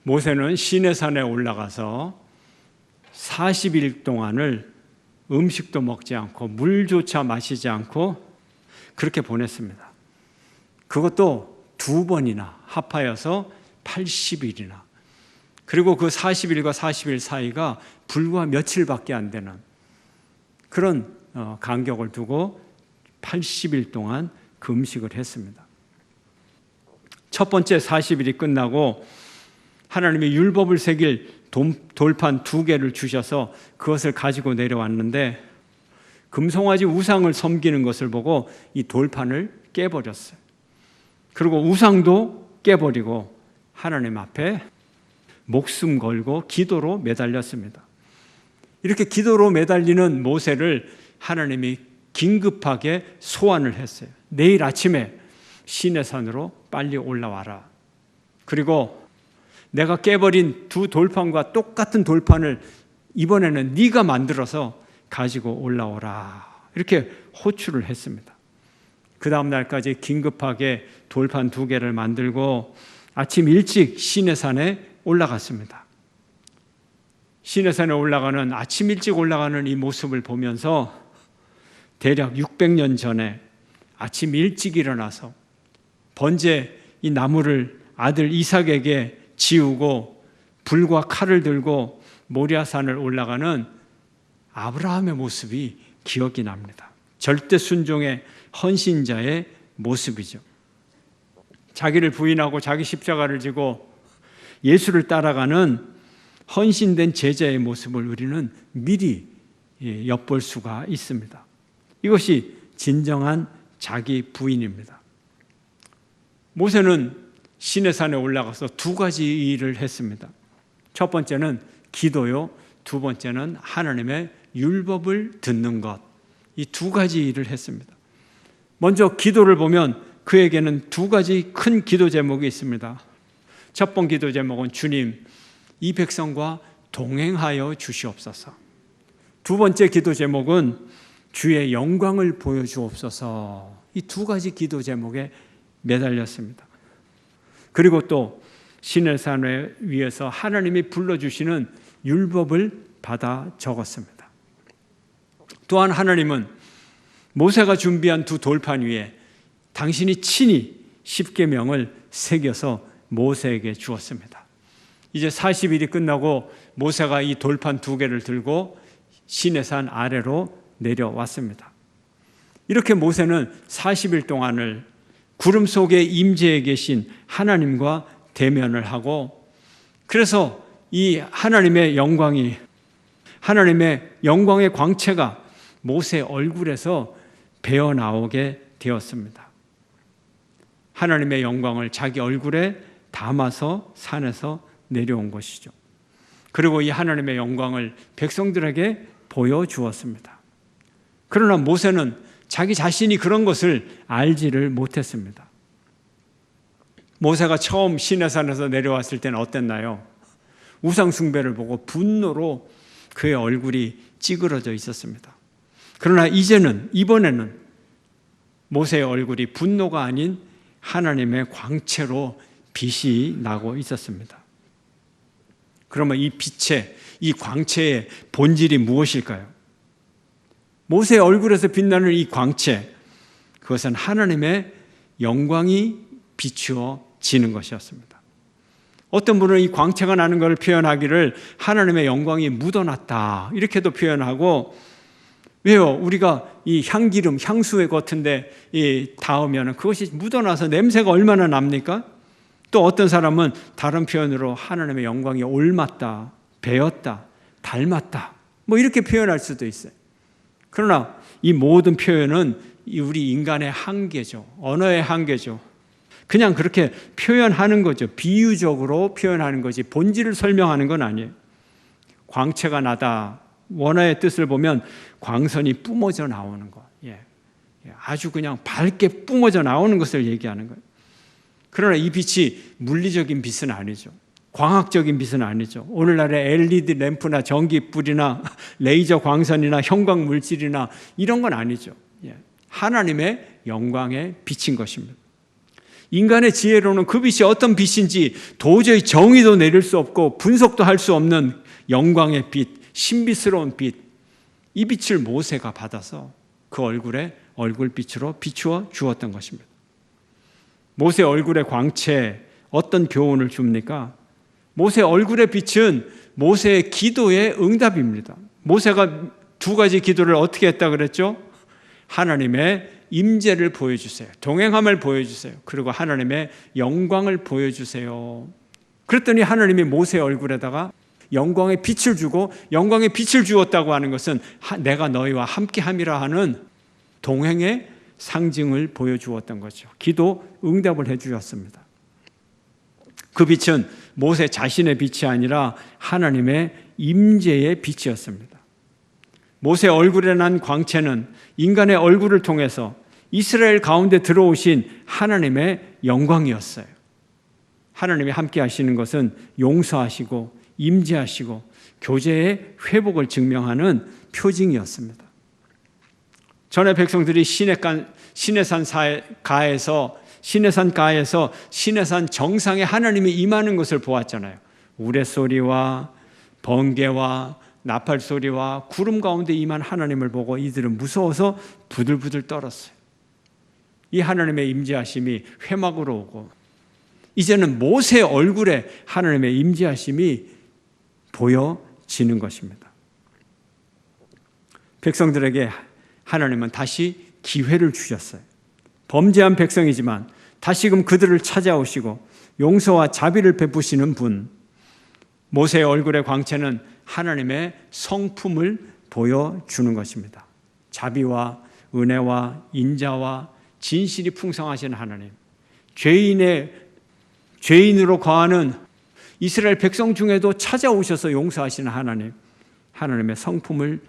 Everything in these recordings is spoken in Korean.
모세는 시내산에 올라가서 40일 동안을 음식도 먹지 않고 물조차 마시지 않고 그렇게 보냈습니다. 그것도 2번이나 합하여서 80일이나. 그리고 그 40일과 40일 사이가 불과 며칠밖에 안 되는 그런 간격을 두고 80일 동안 금식을 했습니다. 첫 번째 40일이 끝나고 하나님이 율법을 새길 돌판 2개를 주셔서 그것을 가지고 내려왔는데 금송아지 우상을 섬기는 것을 보고 이 돌판을 깨버렸어요. 그리고 우상도 깨버리고 하나님 앞에 목숨 걸고 기도로 매달렸습니다. 이렇게 기도로 매달리는 모세를 하나님이 긴급하게 소환을 했어요. 내일 아침에 시내산으로 빨리 올라와라. 그리고 내가 깨버린 2 돌판과 똑같은 돌판을 이번에는 네가 만들어서 가지고 올라오라. 이렇게 호출을 했습니다. 그 다음 날까지 긴급하게 돌판 2개를 만들고 아침 일찍 시내산에 올라갔습니다. 시내산에 올라가는 아침 일찍 올라가는 이 모습을 보면서 대략 600년 전에 아침 일찍 일어나서 번제 이 나무를 아들 이삭에게 지우고 불과 칼을 들고 모리아산을 올라가는 아브라함의 모습이 기억이 납니다. 절대 순종의 헌신자의 모습이죠. 자기를 부인하고 자기 십자가를 지고 예수를 따라가는 헌신된 제자의 모습을 우리는 미리 엿볼 수가 있습니다. 이것이 진정한 자기 부인입니다. 모세는 시내산에 올라가서 2가지 일을 했습니다. 첫 번째는 기도요, 2번째는 하나님의 율법을 듣는 것. 이 2가지 일을 했습니다. 먼저 기도를 보면 그에게는 2가지 큰 기도 제목이 있습니다. 첫 번 기도 제목은 주님, 이 백성과 동행하여 주시옵소서. 2번째 기도 제목은 주의 영광을 보여주옵소서. 이 2가지 기도 제목에 매달렸습니다. 그리고 또 시내산 위에서 하나님이 불러주시는 율법을 받아 적었습니다. 또한 하나님은 모세가 준비한 2 돌판 위에 당신이 친히 십계명을 새겨서 모세에게 주었습니다. 이제 40일이 끝나고 모세가 이 돌판 2개를 들고 시내산 아래로 내려왔습니다. 이렇게 모세는 40일 동안을 구름 속에 임재해 계신 하나님과 대면을 하고, 그래서 이 하나님의 영광의 광채가 모세 얼굴에서 배어 나오게 되었습니다. 하나님의 영광을 자기 얼굴에 담아서 산에서 내려온 것이죠. 그리고 이 하나님의 영광을 백성들에게 보여주었습니다. 그러나 모세는 자기 자신이 그런 것을 알지를 못했습니다. 모세가 처음 시내산에서 내려왔을 때는 어땠나요? 우상 숭배를 보고 분노로 그의 얼굴이 찌그러져 있었습니다. 그러나 이번에는 모세의 얼굴이 분노가 아닌 하나님의 광채로 빛이 나고 있었습니다. 그러면 이 빛의, 이 광채의 본질이 무엇일까요? 모세의 얼굴에서 빛나는 이 광채, 그것은 하나님의 영광이 비추어지는 것이었습니다. 어떤 분은 이 광채가 나는 것을 표현하기를 하나님의 영광이 묻어났다, 이렇게도 표현하고, 왜요? 우리가 이 향기름, 향수의 같은데 닿으면 그것이 묻어나서 냄새가 얼마나 납니까? 또 어떤 사람은 다른 표현으로 하나님의 영광이 올맞다, 배었다, 닮았다, 뭐 이렇게 표현할 수도 있어요. 그러나 이 모든 표현은 우리 인간의 한계죠. 언어의 한계죠. 그냥 그렇게 표현하는 거죠. 비유적으로 표현하는 거지 본질을 설명하는 건 아니에요. 광채가 나다, 원어의 뜻을 보면 광선이 뿜어져 나오는 것, 아주 그냥 밝게 뿜어져 나오는 것을 얘기하는 거예요. 그러나 이 빛이 물리적인 빛은 아니죠. 광학적인 빛은 아니죠. 오늘날의 LED 램프나 전기불이나 레이저 광선이나 형광 물질이나 이런 건 아니죠. 하나님의 영광의 빛인 것입니다. 인간의 지혜로는 그 빛이 어떤 빛인지 도저히 정의도 내릴 수 없고 분석도 할 수 없는 영광의 빛, 신비스러운 빛, 이 빛을 모세가 받아서 그 얼굴에 얼굴빛으로 비추어 주었던 것입니다. 모세 얼굴의 광채, 어떤 교훈을 줍니까? 모세 얼굴의 빛은 모세의 기도의 응답입니다. 모세가 두 가지 기도를 어떻게 했다 그랬죠? 하나님의 임재를 보여주세요. 동행함을 보여주세요. 그리고 하나님의 영광을 보여주세요. 그랬더니 하나님이 모세 얼굴에다가 영광의 빛을 주고, 영광의 빛을 주었다고 하는 것은 내가 너희와 함께함이라 하는 동행의 상징을 보여주었던 거죠. 기도 응답을 해주었습니다. 그 빛은 모세 자신의 빛이 아니라 하나님의 임재의 빛이었습니다. 모세 얼굴에 난 광채는 인간의 얼굴을 통해서 이스라엘 가운데 들어오신 하나님의 영광이었어요. 하나님이 함께 하시는 것은 용서하시고 임재하시고 교제의 회복을 증명하는 표징이었습니다. 전에 백성들이 시내산 가에서 시내산 정상에 하나님이 임하는 것을 보았잖아요. 우레소리와 번개와 나팔소리와 구름 가운데 임한 하나님을 보고 이들은 무서워서 부들부들 떨었어요. 이 하나님의 임재하심이 회막으로 오고, 이제는 모세 얼굴에 하나님의 임재하심이 보여지는 것입니다. 백성들에게 하나님은 다시 기회를 주셨어요. 범죄한 백성이지만 다시금 그들을 찾아오시고 용서와 자비를 베푸시는 분, 모세의 얼굴의 광채는 하나님의 성품을 보여주는 것입니다. 자비와 은혜와 인자와 진실이 풍성하신 하나님, 죄인으로 거하는 이스라엘 백성 중에도 찾아오셔서 용서하시는 하나님, 하나님의 성품을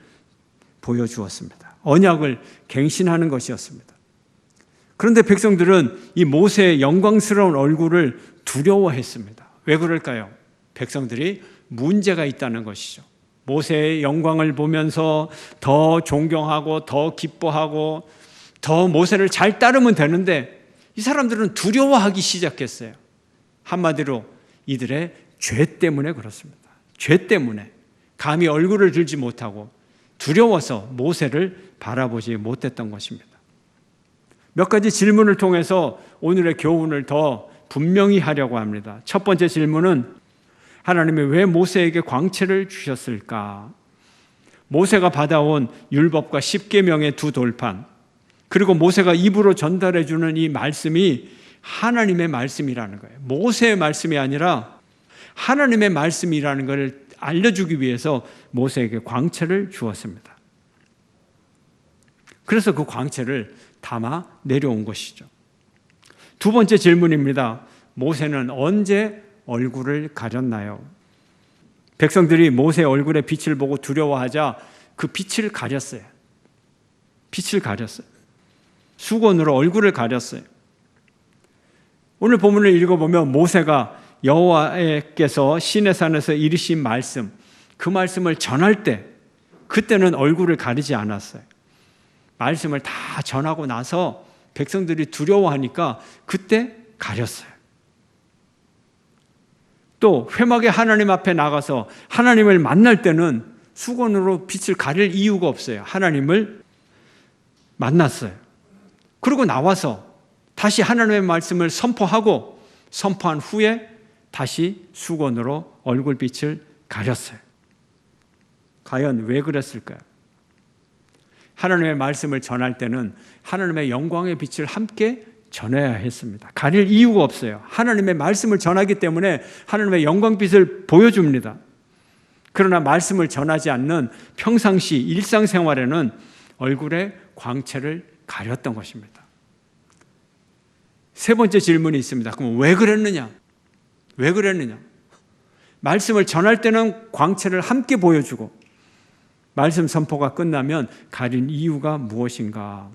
보여주었습니다. 언약을 갱신하는 것이었습니다. 그런데 백성들은 이 모세의 영광스러운 얼굴을 두려워했습니다. 왜 그럴까요? 백성들이 문제가 있다는 것이죠. 모세의 영광을 보면서 더 존경하고 더 기뻐하고 더 모세를 잘 따르면 되는데, 이 사람들은 두려워하기 시작했어요. 한마디로 이들의 죄 때문에 그렇습니다. 죄 때문에 감히 얼굴을 들지 못하고 두려워서 모세를 바라보지 못했던 것입니다. 몇 가지 질문을 통해서 오늘의 교훈을 더 분명히 하려고 합니다. 첫 번째 질문은, 하나님이 왜 모세에게 광채를 주셨을까? 모세가 받아온 율법과 십계명의 두 돌판, 그리고 모세가 입으로 전달해 주는 이 말씀이 하나님의 말씀이라는 거예요. 모세의 말씀이 아니라 하나님의 말씀이라는 것을 알려주기 위해서 모세에게 광채를 주었습니다. 그래서 그 광채를 담아 내려온 것이죠. 두 번째 질문입니다. 모세는 언제 얼굴을 가렸나요? 백성들이 모세의 얼굴의 빛을 보고 두려워하자 그 빛을 가렸어요. 빛을 가렸어요. 수건으로 얼굴을 가렸어요. 오늘 본문을 읽어보면 모세가 여호와께서 시내산에서 이르신 말씀, 그 말씀을 전할 때, 그때는 얼굴을 가리지 않았어요. 말씀을 다 전하고 나서 백성들이 두려워하니까 그때 가렸어요. 또 회막의 하나님 앞에 나가서 하나님을 만날 때는 수건으로 빛을 가릴 이유가 없어요. 하나님을 만났어요. 그리고 나와서 다시 하나님의 말씀을 선포하고, 선포한 후에 다시 수건으로 얼굴빛을 가렸어요. 과연 왜 그랬을까요? 하나님의 말씀을 전할 때는 하나님의 영광의 빛을 함께 전해야 했습니다. 가릴 이유가 없어요. 하나님의 말씀을 전하기 때문에 하나님의 영광빛을 보여줍니다. 그러나 말씀을 전하지 않는 평상시 일상생활에는 얼굴의 광채를 가렸던 것입니다. 세 번째 질문이 있습니다. 그럼 왜 그랬느냐? 왜 그랬느냐? 말씀을 전할 때는 광채를 함께 보여주고 말씀 선포가 끝나면 가린 이유가 무엇인가?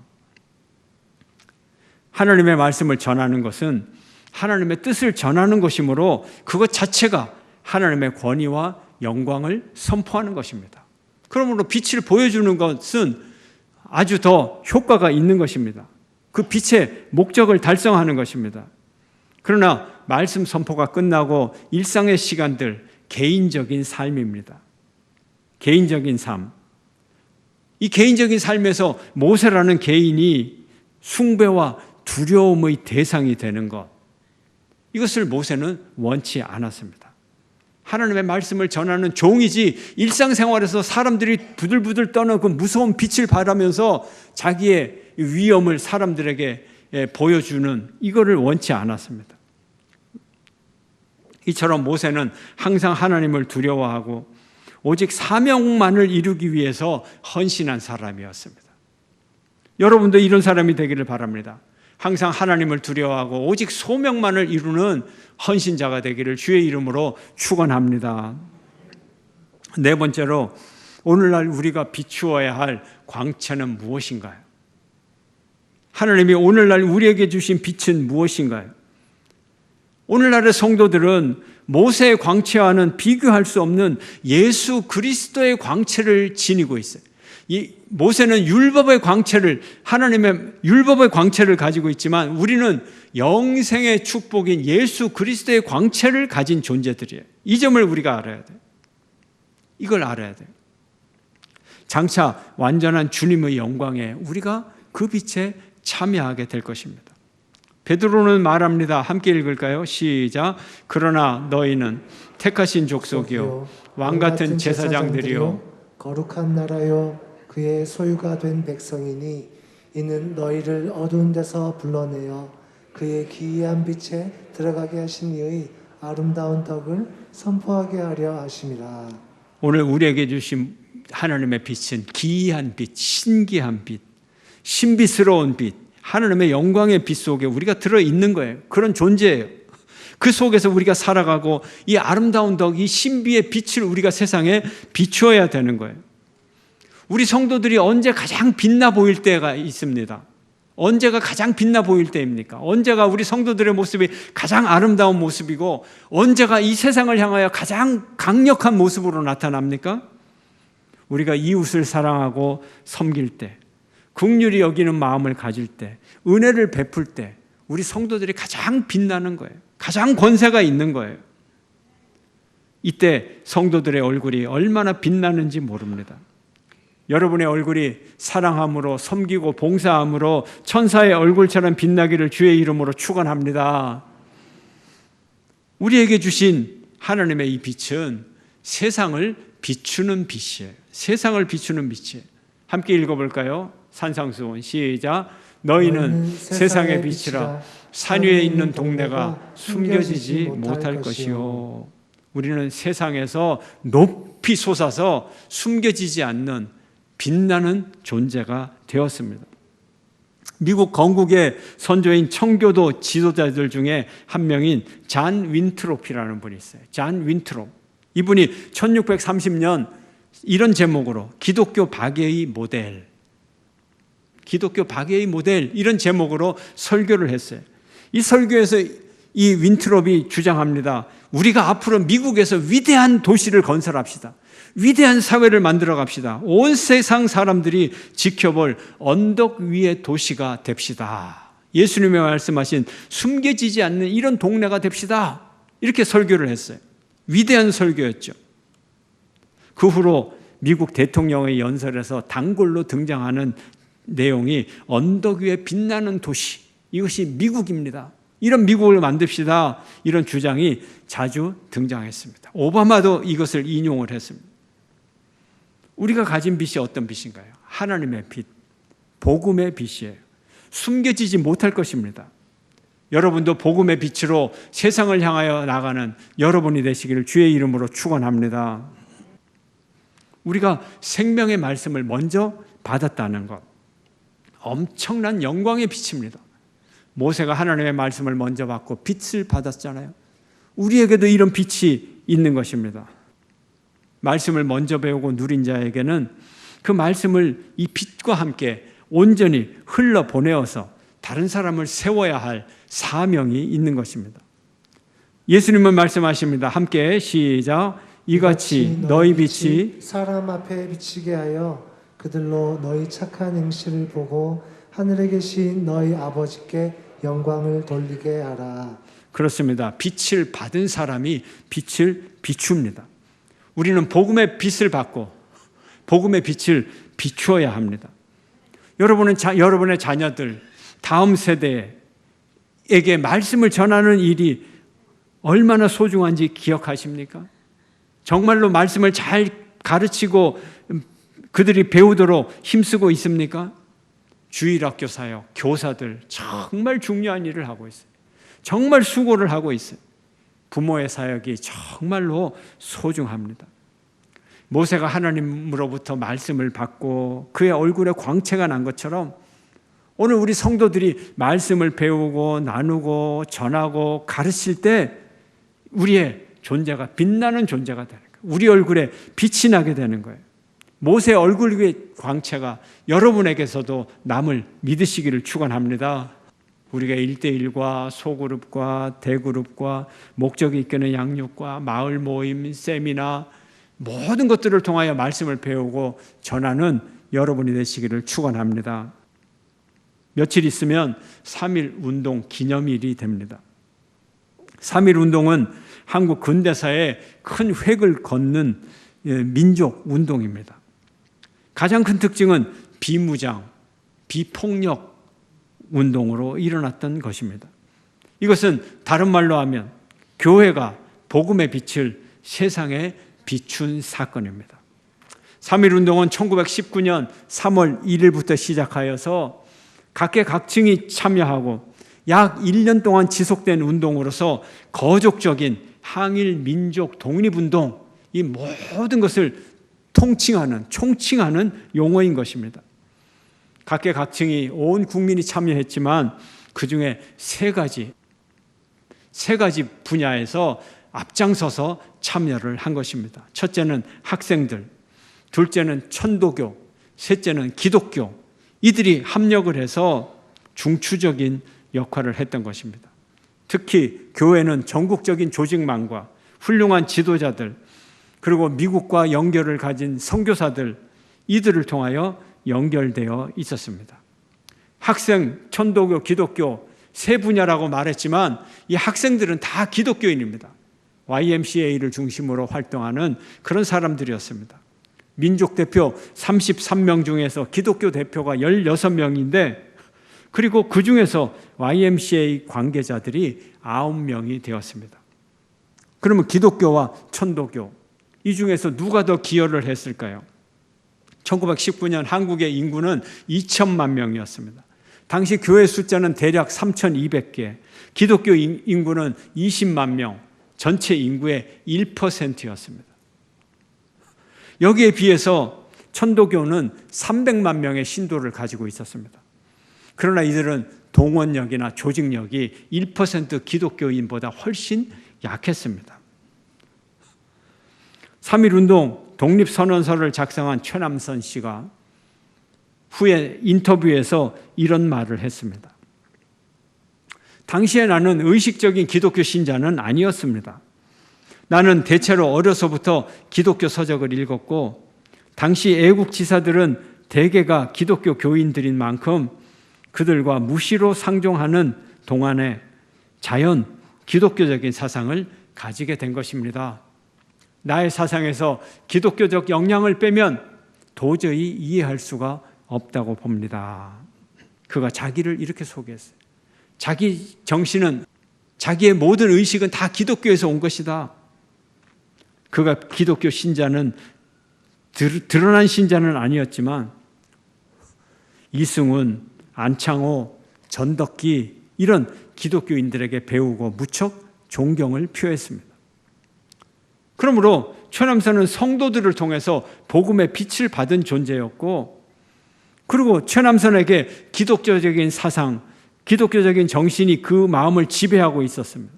하나님의 말씀을 전하는 것은 하나님의 뜻을 전하는 것이므로 그것 자체가 하나님의 권위와 영광을 선포하는 것입니다. 그러므로 빛을 보여주는 것은 아주 더 효과가 있는 것입니다. 그 빛의 목적을 달성하는 것입니다. 그러나 말씀 선포가 끝나고 일상의 시간들, 개인적인 삶입니다. 개인적인 삶. 이 개인적인 삶에서 모세라는 개인이 숭배와 두려움의 대상이 되는 것, 이것을 모세는 원치 않았습니다. 하나님의 말씀을 전하는 종이지 일상생활에서 사람들이 부들부들 떠는 그 무서운 빛을 발하면서 자기의 위엄을 사람들에게 보여주는 이거를 원치 않았습니다. 이처럼 모세는 항상 하나님을 두려워하고 오직 사명만을 이루기 위해서 헌신한 사람이었습니다. 여러분도 이런 사람이 되기를 바랍니다. 항상 하나님을 두려워하고 오직 소명만을 이루는 헌신자가 되기를 주의 이름으로 축원합니다. 네 번째로, 오늘날 우리가 비추어야 할 광채는 무엇인가요? 하나님이 오늘날 우리에게 주신 빛은 무엇인가요? 오늘날의 성도들은 모세의 광채와는 비교할 수 없는 예수 그리스도의 광채를 지니고 있어요. 이 모세는 율법의 광채를, 하나님의 율법의 광채를 가지고 있지만 우리는 영생의 축복인 예수 그리스도의 광채를 가진 존재들이에요. 이 점을 우리가 알아야 돼요. 이걸 알아야 돼요. 장차 완전한 주님의 영광에 우리가 그 빛에 참여하게 될 것입니다. 베드로는 말합니다. 함께 읽을까요? 시작. 그러나 너희는 택하신 족속이요 왕같은 제사장들이요 거룩한 나라요 그의 소유가 된 백성이니 이는 너희를 어두운 데서 불러내어 그의 기이한 빛에 들어가게 하신 이의 아름다운 덕을 선포하게 하려 하심이라. 오늘 우리에게 주신 하나님의 빛은 기이한 빛, 신기한 빛, 신비스러운 빛, 하나님의 영광의 빛 속에 우리가 들어있는 거예요. 그런 존재예요. 그 속에서 우리가 살아가고 이 아름다운 덕, 이 신비의 빛을 우리가 세상에 비추어야 되는 거예요. 우리 성도들이 언제 가장 빛나 보일 때가 있습니다. 언제가 가장 빛나 보일 때입니까? 언제가 우리 성도들의 모습이 가장 아름다운 모습이고 언제가 이 세상을 향하여 가장 강력한 모습으로 나타납니까? 우리가 이웃을 사랑하고 섬길 때, 긍휼히 여기는 마음을 가질 때, 은혜를 베풀 때 우리 성도들이 가장 빛나는 거예요. 가장 권세가 있는 거예요. 이때 성도들의 얼굴이 얼마나 빛나는지 모릅니다. 여러분의 얼굴이 사랑함으로 섬기고 봉사함으로 천사의 얼굴처럼 빛나기를 주의 이름으로 축원합니다. 우리에게 주신 하나님의 이 빛은 세상을 비추는 빛이에요. 세상을 비추는 빛이에요. 함께 읽어볼까요? 산상수훈 시작. 너희는 세상의 빛이라 산 위에 있는 동네가 숨겨지지 못할 것이요. 우리는 세상에서 높이 솟아서 숨겨지지 않는 빛나는 존재가 되었습니다. 미국 건국의 선조인 청교도 지도자들 중에 한 명인 잔 윈트롭이라는 분이 있어요. 잔 윈트롭. 이분이 1630년 이런 제목으로 기독교 박해의 모델, 기독교 박해의 모델 이런 제목으로 설교를 했어요. 이 설교에서 이 윈트롭이 주장합니다. 우리가 앞으로 미국에서 위대한 도시를 건설합시다. 위대한 사회를 만들어 갑시다. 온 세상 사람들이 지켜볼 언덕 위의 도시가 됩시다. 예수님이 말씀하신 숨겨지지 않는 이런 동네가 됩시다. 이렇게 설교를 했어요. 위대한 설교였죠. 그 후로 미국 대통령의 연설에서 단골로 등장하는 내용이 언덕 위에 빛나는 도시, 이것이 미국입니다. 이런 미국을 만듭시다. 이런 주장이 자주 등장했습니다. 오바마도 이것을 인용을 했습니다. 우리가 가진 빛이 어떤 빛인가요? 하나님의 빛, 복음의 빛이에요. 숨겨지지 못할 것입니다. 여러분도 복음의 빛으로 세상을 향하여 나가는 여러분이 되시기를 주의 이름으로 축원합니다. 우리가 생명의 말씀을 먼저 받았다는 것, 엄청난 영광의 빛입니다. 모세가 하나님의 말씀을 먼저 받고 빛을 받았잖아요. 우리에게도 이런 빛이 있는 것입니다. 말씀을 먼저 배우고 누린 자에게는 그 말씀을 이 빛과 함께 온전히 흘러보내어서 다른 사람을 세워야 할 사명이 있는 것입니다. 예수님은 말씀하십니다. 함께 시작. 이같이 너희 빛이 사람 앞에 비치게 하여 그들로 너희 착한 행실을 보고 하늘에 계신 너희 아버지께 영광을 돌리게 하라. 그렇습니다. 빛을 받은 사람이 빛을 비춥니다. 우리는 복음의 빛을 받고 복음의 빛을 비추어야 합니다. 여러분의 자녀들, 다음 세대에게 말씀을 전하는 일이 얼마나 소중한지 기억하십니까? 정말로 말씀을 잘 가르치고 그들이 배우도록 힘쓰고 있습니까? 주일학교 사역, 교사들 정말 중요한 일을 하고 있어요. 정말 수고를 하고 있어요. 부모의 사역이 정말로 소중합니다. 모세가 하나님으로부터 말씀을 받고 그의 얼굴에 광채가 난 것처럼 오늘 우리 성도들이 말씀을 배우고 나누고 전하고 가르칠 때 우리의 존재가 빛나는 존재가 되는 거예요. 우리 얼굴에 빛이 나게 되는 거예요. 모세의 얼굴의 광채가 여러분에게서도 남을 믿으시기를 축원합니다. 우리가 1대1과 소그룹과 대그룹과 목적이 이끄는 양육과 마을 모임, 세미나 모든 것들을 통하여 말씀을 배우고 전하는 여러분이 되시기를 축원합니다. 며칠 있으면 3.1 운동 기념일이 됩니다. 3.1 운동은 한국 근대사에 큰 획을 걷는 민족 운동입니다. 가장 큰 특징은 비무장, 비폭력 운동으로 일어났던 것입니다. 이것은 다른 말로 하면 교회가 복음의 빛을 세상에 비춘 사건입니다. 3.1 운동은 1919년 3월 1일부터 시작하여서 각계각층이 참여하고 약 1년 동안 지속된 운동으로서 거족적인 항일 민족 독립운동, 이 모든 것을 총칭하는 용어인 것입니다. 각계각층이 온 국민이 참여했지만 그 중에 세 가지 분야에서 앞장서서 참여를 한 것입니다. 첫째는 학생들, 둘째는 천도교, 셋째는 기독교. 이들이 합력을 해서 중추적인 역할을 했던 것입니다. 특히 교회는 전국적인 조직망과 훌륭한 지도자들, 그리고 미국과 연결을 가진 선교사들, 이들을 통하여 연결되어 있었습니다. 학생, 천도교, 기독교 세 분야라고 말했지만 이 학생들은 다 기독교인입니다. YMCA를 중심으로 활동하는 그런 사람들이었습니다. 민족 대표 33명 중에서 기독교 대표가 16명인데 그리고 그 중에서 YMCA 관계자들이 9명이 되었습니다. 그러면 기독교와 천도교 이 중에서 누가 더 기여를 했을까요? 1919년 한국의 인구는 2천만 명이었습니다. 당시 교회 숫자는 대략 3,200개, 기독교 인구는 20만 명, 전체 인구의 1%였습니다. 여기에 비해서 천도교는 300만 명의 신도를 가지고 있었습니다. 그러나 이들은 동원력이나 조직력이 1% 기독교인보다 훨씬 약했습니다. 3.1 운동 독립선언서를 작성한 최남선 씨가 후에 인터뷰에서 이런 말을 했습니다. 당시에 나는 의식적인 기독교 신자는 아니었습니다. 나는 대체로 어려서부터 기독교 서적을 읽었고 당시 애국 지사들은 대개가 기독교 교인들인 만큼 그들과 무시로 상종하는 동안에 자연 기독교적인 사상을 가지게 된 것입니다. 나의 사상에서 기독교적 영향을 빼면 도저히 이해할 수가 없다고 봅니다. 그가 자기를 이렇게 소개했어요. 자기 정신은, 자기의 모든 의식은 다 기독교에서 온 것이다. 그가 기독교 신자는 드러난 신자는 아니었지만 이승훈, 안창호, 전덕기 이런 기독교인들에게 배우고 무척 존경을 표했습니다. 그러므로 최남선은 성도들을 통해서 복음의 빛을 받은 존재였고 그리고 최남선에게 기독교적인 사상, 기독교적인 정신이 그 마음을 지배하고 있었습니다.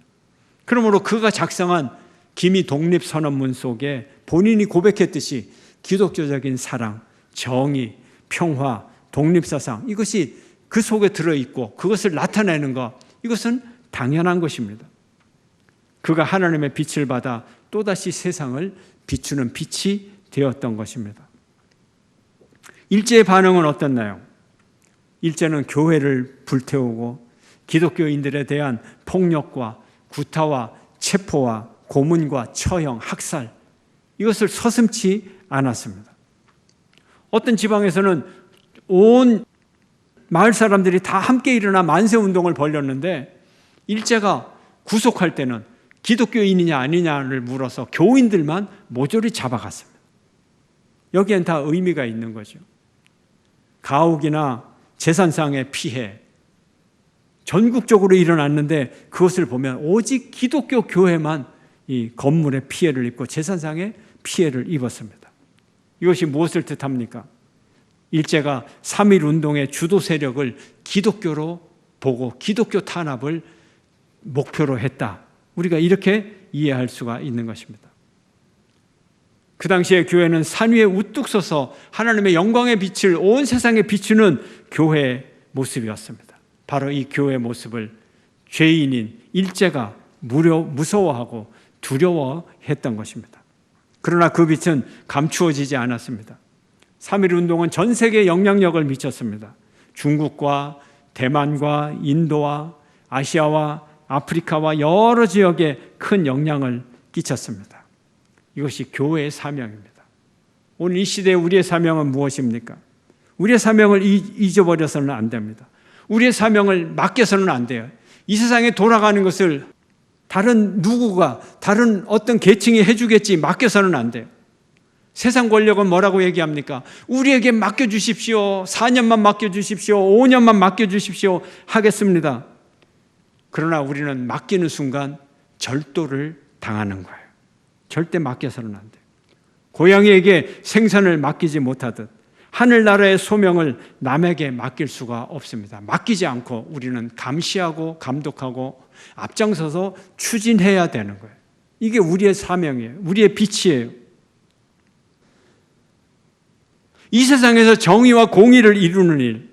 그러므로 그가 작성한 기미 독립선언문 속에 본인이 고백했듯이 기독교적인 사랑, 정의, 평화, 독립사상 이것이 그 속에 들어있고 그것을 나타내는 것, 이것은 당연한 것입니다. 그가 하나님의 빛을 받아 또다시 세상을 비추는 빛이 되었던 것입니다. 일제의 반응은 어땠나요? 일제는 교회를 불태우고 기독교인들에 대한 폭력과 구타와 체포와 고문과 처형, 학살, 이것을 서슴지 않았습니다. 어떤 지방에서는 온 마을 사람들이 다 함께 일어나 만세운동을 벌였는데 일제가 구속할 때는 기독교인이냐 아니냐를 물어서 교인들만 모조리 잡아갔습니다. 여기엔 다 의미가 있는 거죠. 가옥이나 재산상의 피해, 전국적으로 일어났는데 그것을 보면 오직 기독교 교회만 이 건물의 피해를 입고 재산상의 피해를 입었습니다. 이것이 무엇을 뜻합니까? 일제가 3.1 운동의 주도 세력을 기독교로 보고 기독교 탄압을 목표로 했다. 우리가 이렇게 이해할 수가 있는 것입니다. 그 당시에 교회는 산 위에 우뚝 서서 하나님의 영광의 빛을 온 세상에 비추는 교회의 모습이었습니다. 바로 이 교회의 모습을 죄인인 일제가 무서워하고 두려워했던 것입니다. 그러나 그 빛은 감추어지지 않았습니다. 3.1 운동은 전 세계에 영향력을 미쳤습니다. 중국과 대만과 인도와 아시아와 아프리카와 여러 지역에 큰 영향을 끼쳤습니다. 이것이 교회의 사명입니다. 오늘 이 시대에 우리의 사명은 무엇입니까? 우리의 사명을 잊어버려서는 안 됩니다. 우리의 사명을 맡겨서는 안 돼요. 이 세상에 돌아가는 것을 다른 누구가, 다른 어떤 계층이 해주겠지 맡겨서는 안 돼요. 세상 권력은 뭐라고 얘기합니까? 우리에게 맡겨주십시오. 4년만 맡겨주십시오. 5년만 맡겨주십시오. 하겠습니다. 그러나 우리는 맡기는 순간 절도를 당하는 거예요. 절대 맡겨서는 안 돼요. 고양이에게 생선을 맡기지 못하듯 하늘나라의 소명을 남에게 맡길 수가 없습니다. 맡기지 않고 우리는 감시하고 감독하고 앞장서서 추진해야 되는 거예요. 이게 우리의 사명이에요. 우리의 빛이에요. 이 세상에서 정의와 공의를 이루는 일,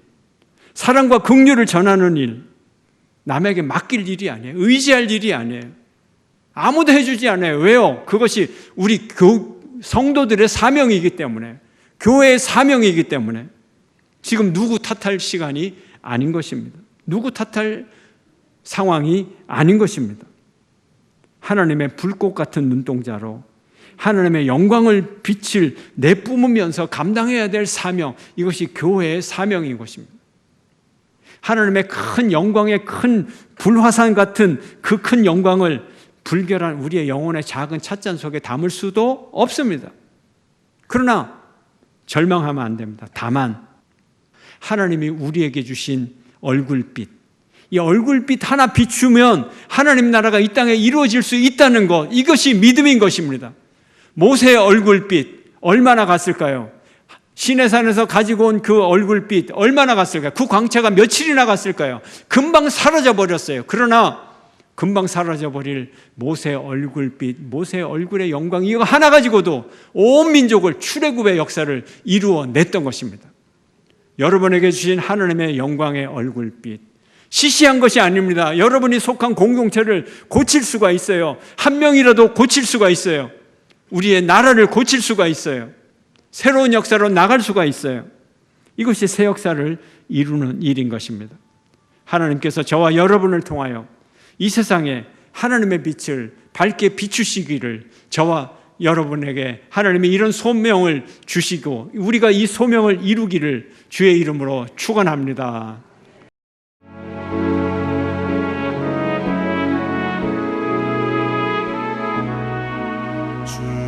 사랑과 긍휼을 전하는 일, 남에게 맡길 일이 아니에요. 의지할 일이 아니에요. 아무도 해주지 않아요. 왜요? 그것이 우리 성도들의 사명이기 때문에, 교회의 사명이기 때문에 지금 누구 탓할 시간이 아닌 것입니다. 누구 탓할 상황이 아닌 것입니다. 하나님의 불꽃 같은 눈동자로 하나님의 영광을 빛을 내뿜으면서 감당해야 될 사명, 이것이 교회의 사명인 것입니다. 하나님의 큰 영광의 큰 불화산 같은 그 큰 영광을 불결한 우리의 영혼의 작은 찻잔 속에 담을 수도 없습니다. 그러나 절망하면 안 됩니다. 다만 하나님이 우리에게 주신 얼굴빛, 이 얼굴빛 하나 비추면 하나님 나라가 이 땅에 이루어질 수 있다는 것, 이것이 믿음인 것입니다. 모세의 얼굴빛 얼마나 갔을까요? 시내산에서 가지고 온 그 얼굴빛 얼마나 갔을까요? 그 광채가 며칠이나 갔을까요? 금방 사라져 버렸어요. 그러나 금방 사라져 버릴 모세의 얼굴빛, 모세의 얼굴의 영광, 이거 하나 가지고도 온 민족을 출애굽의 역사를 이루어냈던 것입니다. 여러분에게 주신 하나님의 영광의 얼굴빛, 시시한 것이 아닙니다. 여러분이 속한 공동체를 고칠 수가 있어요. 한 명이라도 고칠 수가 있어요. 우리의 나라를 고칠 수가 있어요. 새로운 역사로 나갈 수가 있어요. 이것이 새 역사를 이루는 일인 것입니다. 하나님께서 저와 여러분을 통하여 이 세상에 하나님의 빛을 밝게 비추시기를 저와 여러분에게 하나님이 이런 소명을 주시고 우리가 이 소명을 이루기를 주의 이름으로 축원합니다.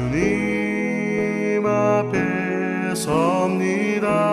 주님 앞에 섭니다.